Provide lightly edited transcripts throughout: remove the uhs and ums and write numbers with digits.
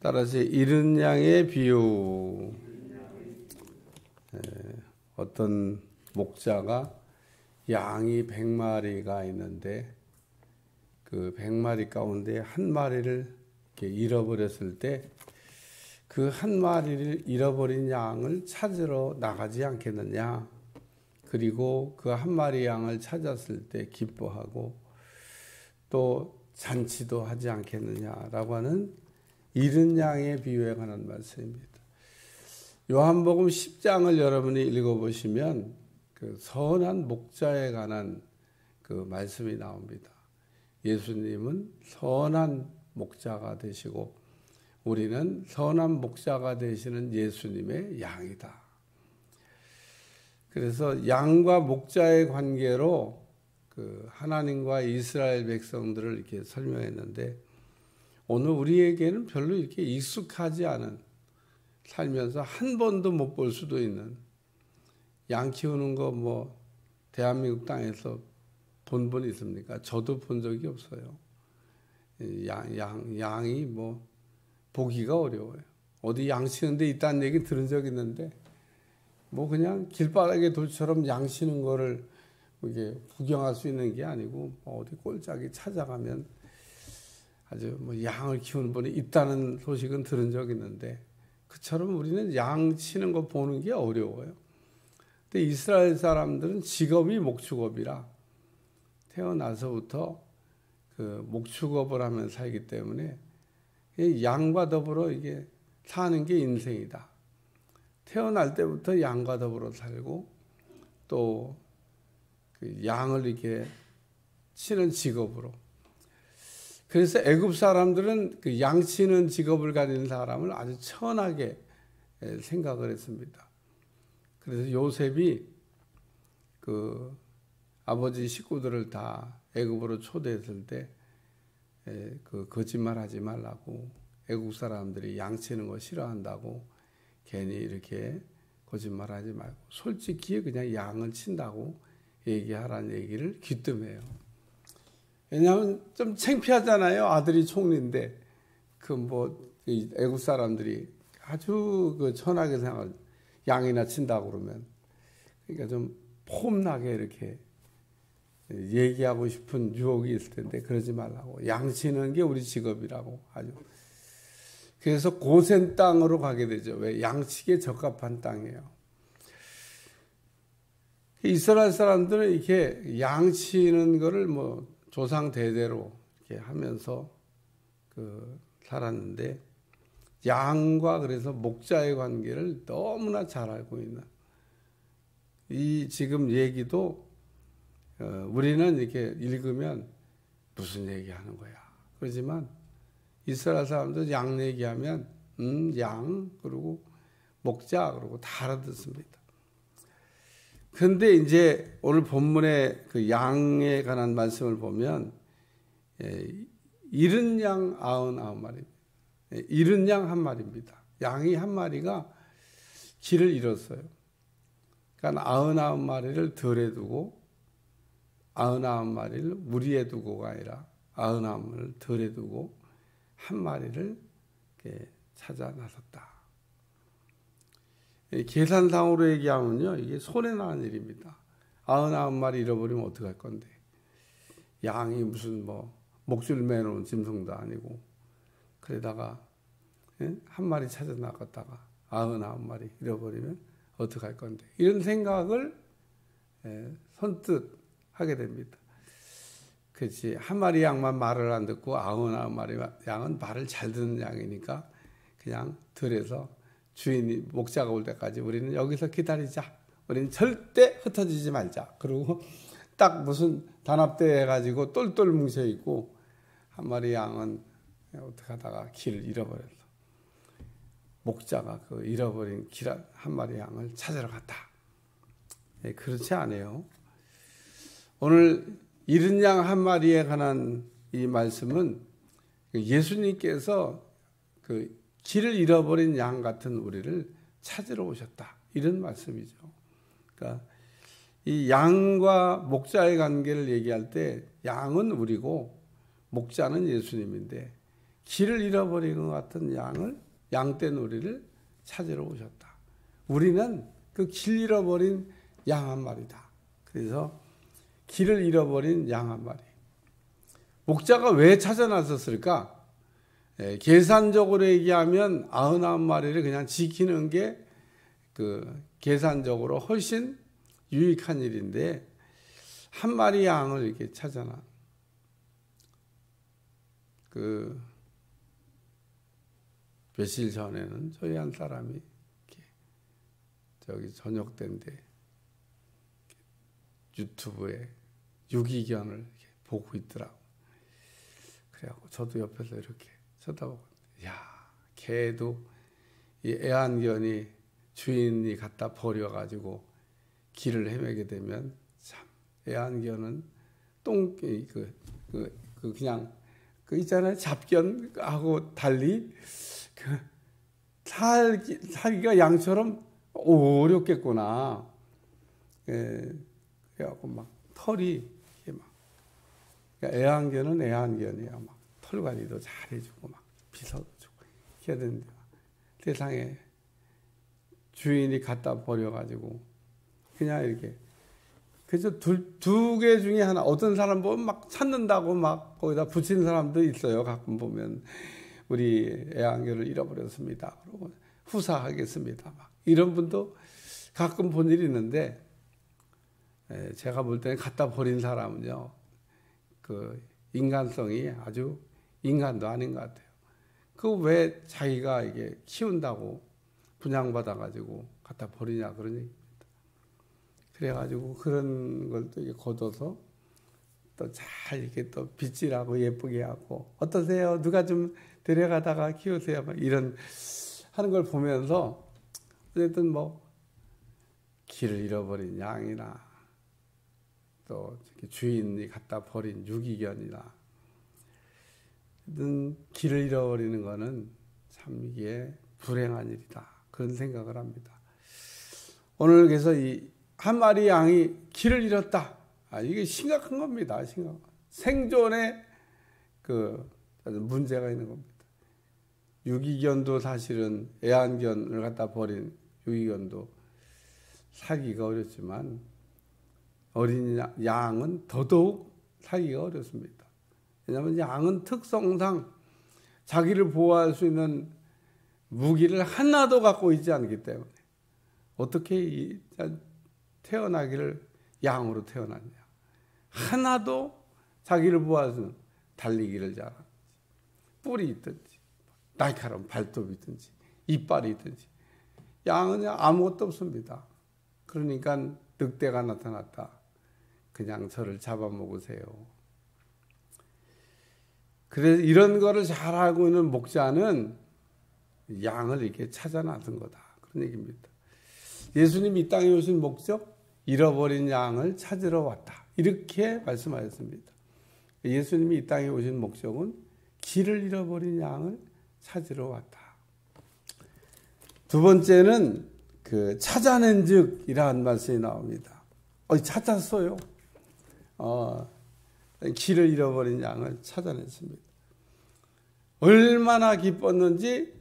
따라서 잃은 양의 비유. 어떤 목자가 양이 100마리가 있는데 그 100마리 가운데 한 마리를 이렇게 잃어버렸을 때 그 한 마리를 잃어버린 양을 찾으러 나가지 않겠느냐. 그리고 그 한 마리 양을 찾았을 때 기뻐하고 또 잔치도 하지 않겠느냐라고 하는 잃은 양의 비유에 관한 말씀입니다. 요한복음 10장을 여러분이 읽어보시면 그 선한 목자에 관한 그 말씀이 나옵니다. 예수님은 선한 목자가 되시고 우리는 선한 목자가 되시는 예수님의 양이다. 그래서 양과 목자의 관계로 그 하나님과 이스라엘 백성들을 이렇게 설명했는데 오늘 우리에게는 별로 이렇게 익숙하지 않은 살면서 한 번도 못 볼 수도 있는 양 키우는 거 뭐 대한민국 땅에서 본 분 있습니까? 저도 본 적이 없어요. 양이 뭐 보기가 어려워요. 어디 양 치는 데 있다는 얘기 들은 적 있는데 뭐 그냥 길바닥에 돌처럼 양 치는 거를 이게 구경할 수 있는 게 아니고 어디 꼴짝이 찾아가면 아주 뭐 양을 키우는 분이 있다는 소식은 들은 적 있는데 그처럼 우리는 양 치는 거 보는 게 어려워요. 근데 이스라엘 사람들은 직업이 목축업이라 태어나서부터 그 목축업을 하면서 살기 때문에 양과 더불어 이게 사는 게 인생이다. 태어날 때부터 양과 더불어 살고 또 그 양을 이렇게 치는 직업으로. 그래서 애굽 사람들은 그 양 치는 직업을 가진 사람을 아주 천하게 생각을 했습니다. 그래서 요셉이 그 아버지 식구들을 다 애굽으로 초대했을 때 그 거짓말하지 말라고 애국 사람들이 양 치는 거 싫어한다고 괜히 이렇게 거짓말하지 말고 솔직히 그냥 양을 친다고 얘기하라는 얘기를 귀뜸해요. 왜냐하면 좀 창피하잖아요. 아들이 총리인데 그 뭐 애국 사람들이 아주 그 천하게 생각을 양이나 친다고 그러면 그러니까 좀 폼나게 이렇게 얘기하고 싶은 유혹이 있을 텐데 그러지 말라고. 양치는 게 우리 직업이라고 아주. 그래서 고센 땅으로 가게 되죠. 왜? 양치기에 적합한 땅이에요. 이스라엘 사람들은 이렇게 양치는 거를 뭐 조상 대대로 이렇게 하면서 그 살았는데 양과 그래서 목자의 관계를 너무나 잘 알고 있는 이 지금 얘기도 우리는 이렇게 읽으면 무슨 얘기하는 거야. 그렇지만 이스라엘 사람들 양 얘기하면 양 그리고 목자 그러고 다 알아듣습니다. 그런데 이제 오늘 본문의 그 양에 관한 말씀을 보면 잃은 양 99마리, 잃은 양 한 마리입니다. 양이 한 마리가 길을 잃었어요. 그러니까 99마리를 덜에 두고 99마리를 무리에 두고가 아니라 99마리를 덜에 두고 한 마리를 이렇게 찾아 나섰다. 계산상으로 얘기하면요, 이게 손해나는 일입니다. 99마리 잃어버리면 어떡할 건데. 양이 무슨 뭐 목줄 매놓은 짐승도 아니고 그러다가 한 마리 찾아 나갔다가 99마리 잃어버리면 어떡할 건데. 이런 생각을 선뜻 하게 됩니다. 그렇지. 한 마리 양만 말을 안 듣고 99마리 양은 말을 잘 듣는 양이니까 그냥 들에서 주인이 목자가 올 때까지 우리는 여기서 기다리자. 우리는 절대 흩어지지 말자. 그리고 딱 무슨 단합대 해가지고 똘똘 뭉쳐 있고 한 마리 양은 어떻게 하다가 길을 잃어버렸어. 목자가 그 잃어버린 한 마리 양을 찾으러 갔다. 그렇지 않아요. 오늘 잃은 양 한 마리에 관한 이 말씀은 예수님께서 그 길을 잃어버린 양 같은 우리를 찾으러 오셨다. 이런 말씀이죠. 그러니까 이 양과 목자의 관계를 얘기할 때 양은 우리고 목자는 예수님인데 길을 잃어버린 것 같은 양떼놀이를 찾으러 오셨다. 우리는 그 길 잃어버린 양 한 마리다. 그래서 길을 잃어버린 양 한 마리. 목자가 왜 찾아 나섰을까? 계산적으로 얘기하면 99마리를 그냥 지키는 게 계산적으로 훨씬 유익한 일인데, 한 마리 양을 이렇게 찾아나. 며칠 전에는 저희 한 사람이 저녁 때인데 유튜브에 유기견을 이렇게 보고 있더라고. 그래갖고 저도 옆에서 이렇게 쳐다보고, 야, 걔도 이 애완견이 주인이 갖다 버려가지고 길을 헤매게 되면 참, 애완견은 그냥 있잖아요, 잡견하고 달리 살기가 양처럼 어렵겠구나. 그래갖고 막 털이 그러니까 애완견은 애완견이야. 막 털 관리도 잘해주고 막 빗어도 주고 해야 되는데, 세상에 주인이 갖다 버려가지고 그냥 이렇게. 그래서 두 개 중에 하나, 어떤 사람 보면 막 찾는다고 막 거기다 붙이는 사람도 있어요. 가끔 보면 우리 애완견을 잃어버렸습니다. 그러고 후사하겠습니다. 막 이런 분도 가끔 본 일이 있는데, 제가 볼 때는 갖다 버린 사람은요, 인간성이 아주 인간도 아닌 것 같아요. 왜 자기가 이게 키운다고 분양받아가지고 갖다 버리냐, 그런 얘기입니다. 그래가지고 그런 걸 또 걷어서 또 잘 이렇게 또 빗질하고 예쁘게 하고, 어떠세요? 누가 좀 데려가다가 키우세요? 막 이런 하는 걸 보면서, 어쨌든 길을 잃어버린 양이나 또 주인이 갖다 버린 유기견이나, 길을 잃어버리는 거는 참 이게 불행한 일이다, 그런 생각을 합니다. 오늘 그래서 이 한 마리 양이 길을 잃었다. 이게 심각한 겁니다. 생존에 문제가 있는 겁니다. 유기견도 사실은 애완견을 갖다 버린 유기견도 살기가 어렵지만, 어린 양은 더더욱 살기가 어렵습니다. 왜냐하면 양은 특성상 자기를 보호할 수 있는 무기를 하나도 갖고 있지 않기 때문에, 어떻게 태어나기를 양으로 태어났냐. 하나도 자기를 보호할 수 있는, 달리기를 잘하는지, 뿔이 있든지, 날카로운 발톱이 있든지, 이빨이 있든지. 양은 아무것도 없습니다. 그러니까 늑대가 나타났다, 그냥 저를 잡아먹으세요. 그래서 이런 거를 잘 알고 있는 목자는 양을 이렇게 찾아 나선 거다, 그런 얘기입니다. 예수님이 이 땅에 오신 목적, 잃어버린 양을 찾으러 왔다, 이렇게 말씀하셨습니다. 예수님이 이 땅에 오신 목적은 길을 잃어버린 양을 찾으러 왔다. 두 번째는 찾아낸 즉이라는 말씀이 나옵니다. 찾았어요. 길을 잃어버린 양을 찾아냈습니다. 얼마나 기뻤는지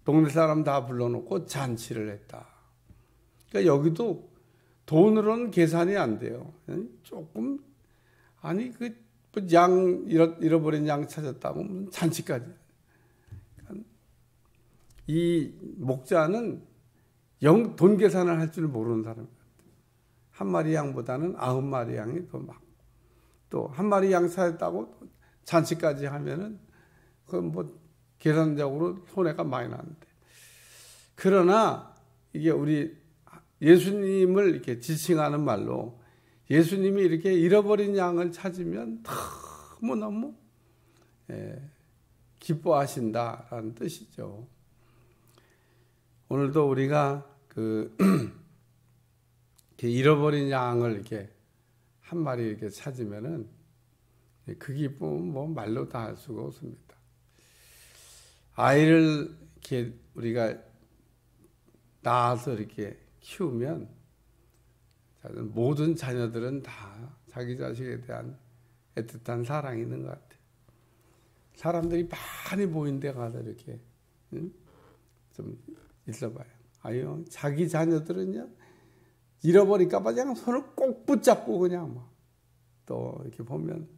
동네 사람 다 불러놓고 잔치를 했다. 그러니까 여기도 돈으로는 계산이 안 돼요. 조금, 잃어버린 양 찾았다고 잔치까지. 이 목자는 돈 계산을 할 줄 모르는 사람 같아요. 한 마리 양보다는 9마리 양이 더 막, 또 한 마리 양 찾았다고 잔치까지 하면은 계산적으로 손해가 많이 나는데. 그러나 이게 우리 예수님을 이렇게 지칭하는 말로, 예수님이 이렇게 잃어버린 양을 찾으면 너무너무 기뻐하신다라는 뜻이죠. 오늘도 우리가 잃어버린 양을 이렇게 한 마리 이렇게 찾으면은 그 기쁨은 말로 다 할 수가 없습니다. 아이를 이렇게 우리가 낳아서 이렇게 키우면 모든 자녀들은 다 자기 자식에 대한 애틋한 사랑이 있는 것 같아요. 사람들이 많이 모인 데 가서 이렇게 좀 있어봐요. 아유, 자기 자녀들은요, 잃어버릴까봐 그냥 손을 꼭 붙잡고 그냥 막 또 이렇게 보면,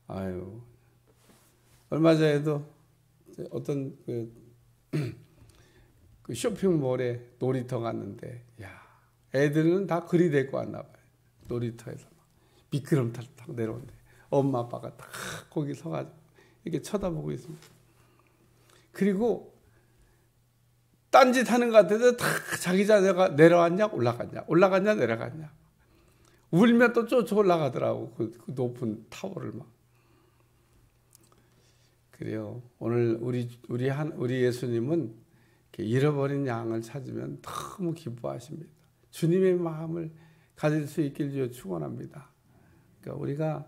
아유, 얼마 전에도 어떤 그 쇼핑몰에 놀이터 갔는데, 야, 애들은 다 그리 데리고 왔나 봐요. 놀이터에서 막 미끄럼틀 타고 내려오는데 엄마 아빠가 딱 거기 서가지고 이렇게 쳐다보고 있습니다. 그리고 딴짓 하는 것 같아서 다 자기 자녀가 내려왔냐 올라갔냐 내려갔냐 울면 또 쫓아 올라가더라고. 그 높은 타워를 막. 그래요. 오늘 우리 예수님은 잃어버린 양을 찾으면 너무 기뻐하십니다. 주님의 마음을 가질 수 있길 축원합니다. 그러니까 우리가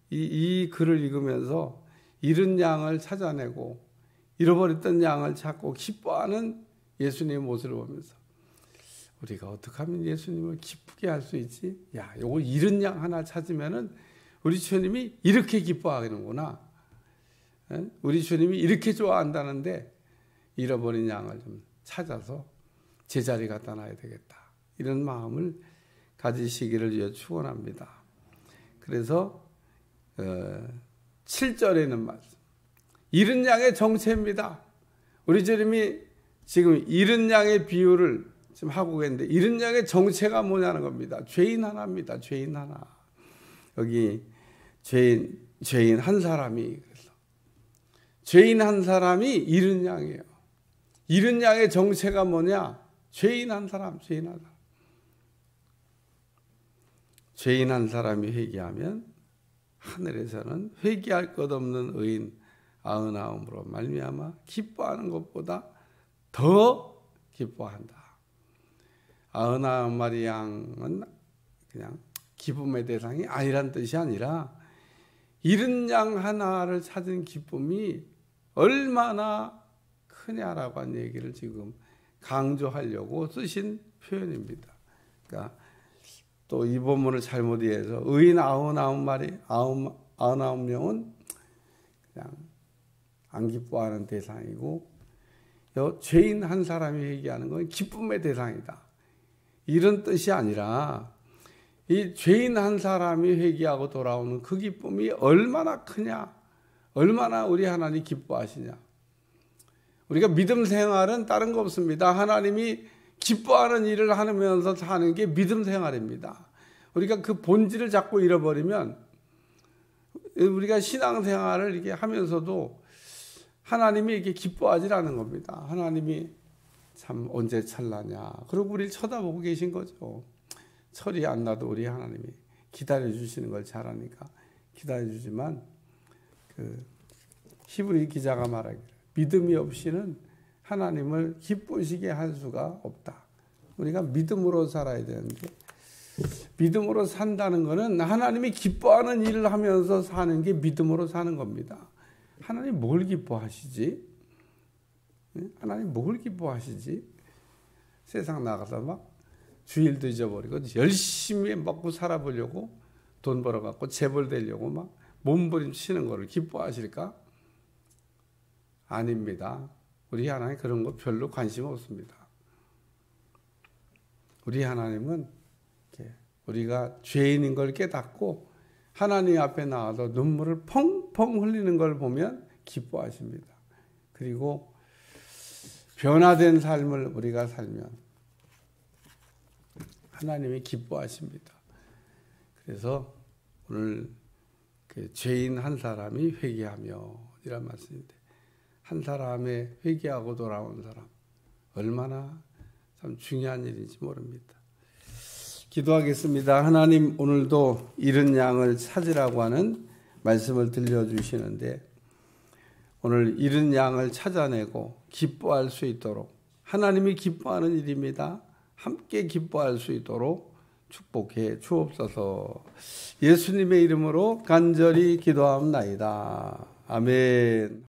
이 글을 읽으면서 잃은 양을 찾아내고 잃어버렸던 양을 찾고 기뻐하는 예수님의 모습을 보면서 우리가 어떻게 하면 예수님을 기쁘게 할 수 있지? 야, 요거 잃은 양 하나 찾으면은 우리 주님이 이렇게 기뻐하는구나. 우리 주님이 이렇게 좋아한다는데 잃어버린 양을 좀 찾아서 제자리 갖다 놔야 되겠다. 이런 마음을 가지시기를 위해 축원합니다. 그래서 7절에는 말씀. 잃은 양의 정체입니다. 우리 주님이 지금 잃은 양의 비유를 지금 하고 계는데 잃은 양의 정체가 뭐냐는 겁니다. 죄인 하나입니다. 죄인 하나. 여기 죄인 한 사람이 그래서 죄인 한 사람이 잃은 양이에요. 잃은 양의 정체가 뭐냐? 죄인 한 사람, 죄인 한 사람. 죄인 한 사람이 회개하면 하늘에서는 회개할 것 없는 의인 99으로 말미암아 기뻐하는 것보다 더 기뻐한다. 99마리 양은 그냥 기쁨의 대상이 아니란 뜻이 아니라 잃은 양 하나를 찾은 기쁨이 얼마나 크냐라고 한 얘기를 지금 강조하려고 쓰신 표현입니다. 그러니까 또 이 본문을 잘못 이해해서 의인 99명은 그냥 안 기뻐하는 대상이고 죄인 한 사람이 회개하는 건 기쁨의 대상이다. 이런 뜻이 아니라 이 죄인 한 사람이 회개하고 돌아오는 그 기쁨이 얼마나 크냐, 얼마나 우리 하나님 기뻐하시냐. 우리가 믿음 생활은 다른 거 없습니다. 하나님이 기뻐하는 일을 하면서 사는 게 믿음 생활입니다. 우리가 그 본질을 자꾸 잃어버리면 우리가 신앙생활을 이렇게 하면서도 하나님이 이렇게 기뻐하지 않는 겁니다. 하나님이 참 언제 찰나냐. 그러고 우리를 쳐다보고 계신 거죠. 철이 안 나도 우리 하나님이 기다려주시는 걸 잘 아니까 기다려주지만 그 히브리 기자가 말하기를 믿음이 없이는 하나님을 기쁘시게 할 수가 없다. 우리가 믿음으로 살아야 되는데 믿음으로 산다는 것은 하나님이 기뻐하는 일을 하면서 사는 게 믿음으로 사는 겁니다. 하나님 뭘 기뻐하시지? 하나님 뭘 기뻐하시지? 세상 나가서 막 주일도 잊어버리고 열심히 먹고 살아보려고 돈 벌어갖고 재벌 되려고 막 몸부림치는 거를 기뻐하실까? 아닙니다. 우리 하나님 그런 거 별로 관심 없습니다. 우리 하나님은 우리가 죄인인 걸 깨닫고 하나님 앞에 나와서 눈물을 펑펑 흘리는 걸 보면 기뻐하십니다. 그리고 변화된 삶을 우리가 살면 하나님이 기뻐하십니다. 그래서 오늘 그 죄인 한 사람이 회개하며 이란 말씀인데 한 사람의 회개하고 돌아온 사람 얼마나 참 중요한 일인지 모릅니다. 기도하겠습니다. 하나님 오늘도 잃은 양을 찾으라고 하는 말씀을 들려주시는데 오늘 잃은 양을 찾아내고 기뻐할 수 있도록 하나님이 기뻐하는 일입니다. 함께 기뻐할 수 있도록 축복해 주옵소서. 예수님의 이름으로 간절히 기도하옵나이다. 아멘.